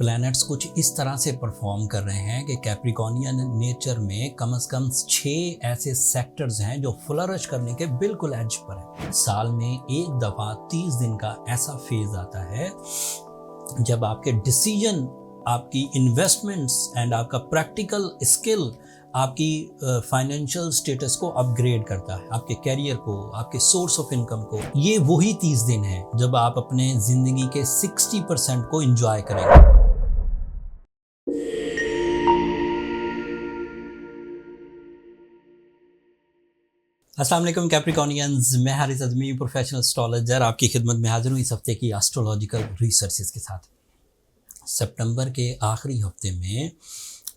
Planets कुछ इस तरह से परफॉर्म कर रहे हैं कि कैप्रिकॉर्नियन नेचर में कम से कम 6 ऐसे सेक्टर्स हैं जो फ्लरिश करने के बिल्कुल एज पर है। साल में एक दफ़ा 30 दिन का ऐसा फेज आता है जब आपके डिसीजन, आपकी इन्वेस्टमेंट्स एंड आपका प्रैक्टिकल स्किल आपकी फाइनेंशियल स्टेटस को अपग्रेड करता है, आपके कैरियर को, आपके सोर्स ऑफ इनकम को। ये वही 30 दिन है जब आप अपने ज़िंदगी के 60% को एंजॉय करेंगे। अस्सलाम वालेकुम कैप्रिकॉर्नियंस, मैं हारिस अज़मी, प्रोफेशनल एस्ट्रोलॉजर, आपकी खिदमत में हाजिर हूँ इस हफ्ते की एस्ट्रोलॉजिकल रिसर्चेस के साथ। सितंबर के आखिरी हफ्ते में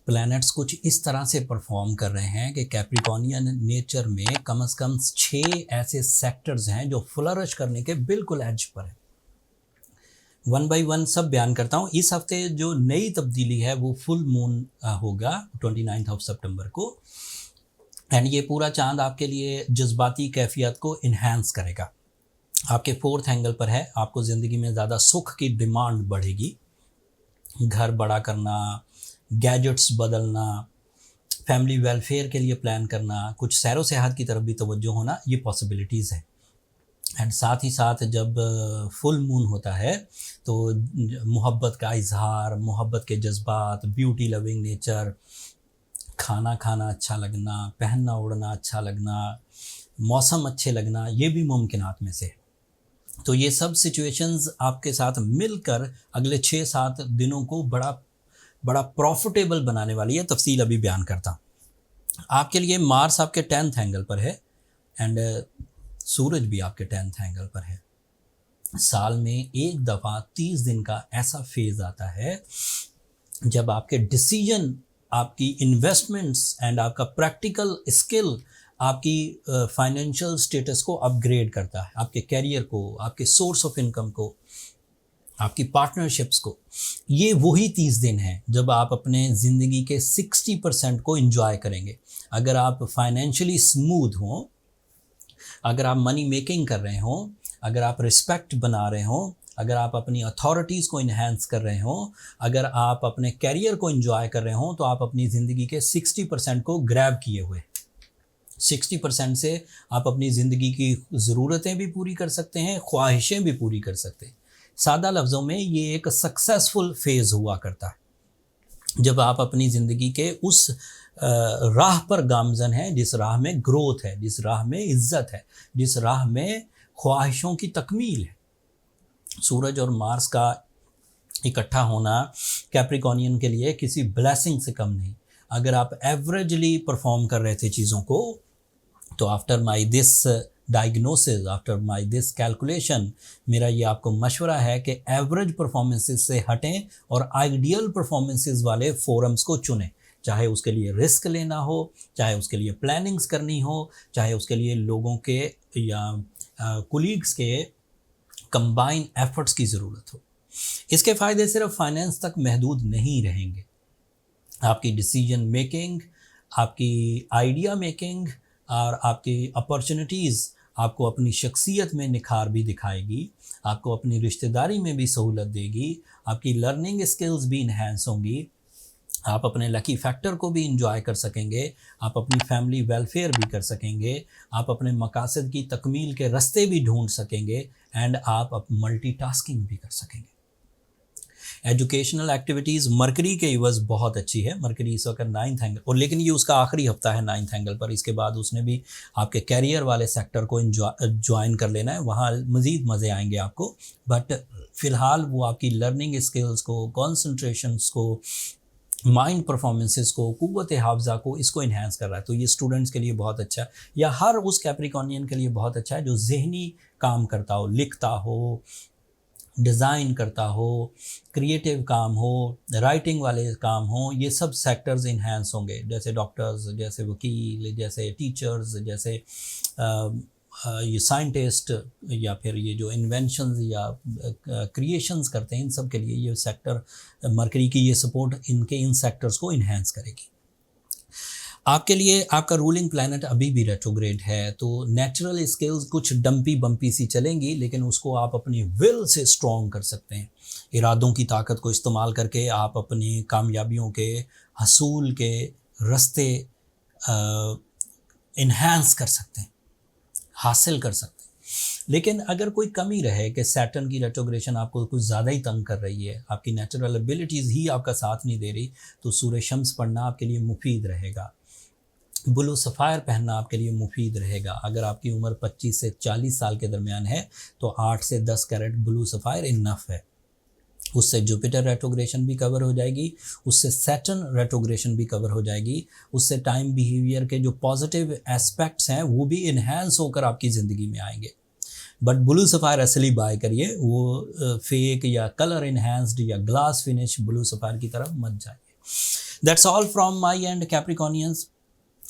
प्लैनेट्स कुछ इस तरह से परफॉर्म कर रहे हैं कि कैप्रिकॉर्नियन नेचर में कम से कम 6 ऐसे सेक्टर्स हैं जो फ्लरिश करने के बिल्कुल एज पर है। वन बाय वन सब बयान करता हूँ। इस हफ्ते जो नई तब्दीली है वो फुल मून होगा 29 ऑफ सितंबर को, एंड ये पूरा चांद आपके लिए जज्बाती कैफियत को इन्हांस करेगा। आपके 4th एंगल पर है, आपको ज़िंदगी में ज़्यादा सुख की डिमांड बढ़ेगी। घर बड़ा करना, गैजेट्स बदलना, फैमिली वेलफेयर के लिए प्लान करना, कुछ सैरो सेहत की तरफ भी तवज्जो होना, ये पॉसिबिलिटीज़ है। एंड साथ ही साथ जब फुल मून होता है तो मोहब्बत का इजहार, मोहब्बत के जज्बात, ब्यूटी लविंग नेचर, खाना खाना अच्छा लगना, पहनना ओढ़ना अच्छा लगना, मौसम अच्छे लगना, ये भी मुमकिनात में से है। तो ये सब सिचुएशंस आपके साथ मिलकर अगले 6-7 दिनों को बड़ा प्रॉफिटेबल बनाने वाली है। तफसील अभी बयान करता हूँ। आपके लिए मार्स आपके 10th एंगल पर है एंड सूरज भी आपके 10th एंगल पर है। साल में एक दफ़ा 30 दिन का ऐसा फेज आता है जब आपके डिसीजन, आपकी इन्वेस्टमेंट्स एंड आपका प्रैक्टिकल स्किल आपकी फाइनेंशियल स्टेटस को अपग्रेड करता है, आपके कैरियर को, आपके सोर्स ऑफ इनकम को, आपकी पार्टनरशिप्स को। ये वही 30 दिन हैं जब आप अपने ज़िंदगी के 60% को एंजॉय करेंगे। अगर आप फाइनेंशियली स्मूथ हों, अगर आप मनी मेकिंग कर रहे हों, अगर आप रिस्पेक्ट बना रहे हों, अगर आप अपनी अथॉरिटीज़ को इन्हांस कर रहे हों, अगर आप अपने कैरियर को एंजॉय कर रहे हों, तो आप अपनी ज़िंदगी के 60% को ग्रैब किए हुए। 60% से आप अपनी ज़िंदगी की ज़रूरतें भी पूरी कर सकते हैं, ख्वाहिशें भी पूरी कर सकते हैं। सादा लफ्ज़ों में ये एक सक्सेसफुल फेज़ हुआ करता है जब आप अपनी ज़िंदगी के उस राह पर गामज़न हैं जिस राह में ग्रोथ है, जिस राह में इज़्ज़त है, जिस राह में ख्वाहिशों की तकमील है। सूरज और मार्स का इकट्ठा होना कैप्रिकॉर्नियन के लिए किसी ब्लेसिंग से कम नहीं। अगर आप एवरेजली परफॉर्म कर रहे थे चीज़ों को, तो after my this diagnosis, after my this calculation, मेरा ये आपको मशवरा है कि एवरेज परफॉर्मेंसेस से हटें और आइडियल परफॉर्मेंसेस वाले फोरम्स को चुनें। चाहे उसके लिए रिस्क लेना हो, चाहे उसके लिए प्लानिंग्स करनी हो, चाहे उसके लिए लोगों के या कुलीग्स के कंबाइन एफर्ट्स की ज़रूरत हो। इसके फ़ायदे सिर्फ फाइनेंस तक महदूद नहीं रहेंगे। आपकी डिसीजन मेकिंग, आपकी आइडिया मेकिंग और आपकी अपॉर्चुनिटीज़ आपको अपनी शख्सियत में निखार भी दिखाएगी, आपको अपनी रिश्तेदारी में भी सहूलत देगी, आपकी लर्निंग स्किल्स भी इन्हांस होंगी, आप अपने लकी फैक्टर को भी इंजॉय कर सकेंगे, आप अपनी फैमिली वेलफेयर भी कर सकेंगे, आप अपने मकासद की तकमील के रास्ते भी ढूंढ सकेंगे एंड आप मल्टीटास्किंग भी कर सकेंगे। एजुकेशनल एक्टिविटीज़ मरकरी के इवज़ बहुत अच्छी है। मरकरी इस वक्त 9th एंगल और, लेकिन ये उसका आखिरी हफ्ता है 9th एंगल पर। इसके बाद उसने भी आपके कैरियर वाले सेक्टर को ज्वाइन कर लेना है, वहाँ मज़ीद मज़े आएंगे आपको। बट फ़िलहाल वो आपकी लर्निंग स्किल्स को, कॉन्सनट्रेशंस को, माइंड परफॉर्मेंसेस को, क़ुव्वत हाफ़ज़ा को, इसको इन्हांस कर रहा है। तो ये स्टूडेंट्स के लिए बहुत अच्छा है, या हर उस कैप्रिकॉर्नियन के लिए बहुत अच्छा है जो ज़हनी काम करता हो, लिखता हो, डिज़ाइन करता हो, क्रिएटिव काम हो, राइटिंग वाले काम हो। ये सब सेक्टर्स इन्हांस होंगे, जैसे डॉक्टर्स, जैसे वकील, जैसे टीचर्स, जैसे ये साइंटिस्ट, या फिर ये जो इन्वेंशंस या क्रिएशंस करते हैं, इन सब के लिए ये सेक्टर, मरकरी की ये सपोर्ट इन सेक्टर्स को इन्हांस करेगी। आपके लिए आपका रूलिंग प्लैनेट अभी भी रेट्रोग्रेड है, तो नेचुरल स्किल्स कुछ डंपी बम्पी सी चलेंगी, लेकिन उसको आप अपनी विल से स्ट्रॉन्ग कर सकते हैं। इरादों की ताकत को इस्तेमाल करके आप अपनी कामयाबियों के हसूल के रास्ते इन्हांस कर सकते हैं, हासिल कर सकते हैं। लेकिन अगर कोई कमी रहे कि सैटर्न की रेट्रोग्रेशन आपको कुछ ज़्यादा ही तंग कर रही है, आपकी नेचुरल एबिलिटीज़ ही आपका साथ नहीं दे रही, तो सूरज शम्स पढ़ना आपके लिए मुफीद रहेगा। ब्लू सफ़ायर पहनना आपके लिए मुफीद रहेगा। अगर आपकी उम्र 25 से 40 साल के दरमियान है तो 8 से 10 कैरेट ब्लू सफ़ायर इनफ है। उससे जुपिटर रेट्रोग्रेशन भी कवर हो जाएगी, उससे सैटर्न रेट्रोग्रेशन भी कवर हो जाएगी, उससे टाइम बिहेवियर के जो पॉजिटिव एस्पेक्ट्स हैं वो भी इन्हेंस होकर आपकी ज़िंदगी में आएंगे। बट ब्लू सफ़ायर असली बाय करिए, वो फेक या कलर इन्हेंस्ड या ग्लास फिनिश ब्लू सफ़ायर की तरफ मत जाइए। That's all from my end Capricornians.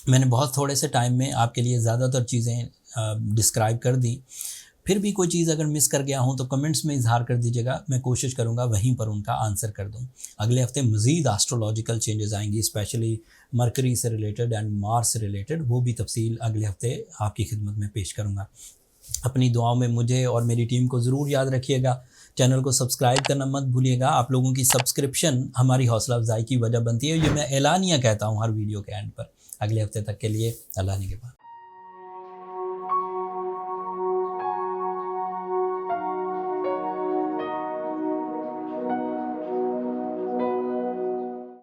मैंने बहुत थोड़े से टाइम में आपके लिए ज़्यादातर चीज़ें डिस्क्राइब कर दी। फिर भी कोई चीज़ अगर मिस कर गया हूँ तो कमेंट्स में इजहार कर दीजिएगा, मैं कोशिश करूँगा वहीं पर उनका आंसर कर दूँ। अगले हफ्ते मज़ीद एस्ट्रोलॉजिकल चेंजेस आएंगी, स्पेशली मरकरी से रिलेटेड एंड मार्स से रिलेटेड, वो भी तफसील अगले हफ्ते आपकी खिदमत में पेश करूँगा। अपनी दुआओं में मुझे और मेरी टीम को ज़रूर याद रखिएगा। चैनल को सब्सक्राइब करना मत भूलिएगा। आप लोगों की सब्सक्रिप्शन हमारी हौसला अफजाई की वजह बनती है। ये मैं एलानिया कहता हूँ हर वीडियो के एंड पर। अगले हफ्ते तक के लिए अल्लाह ने के बाद।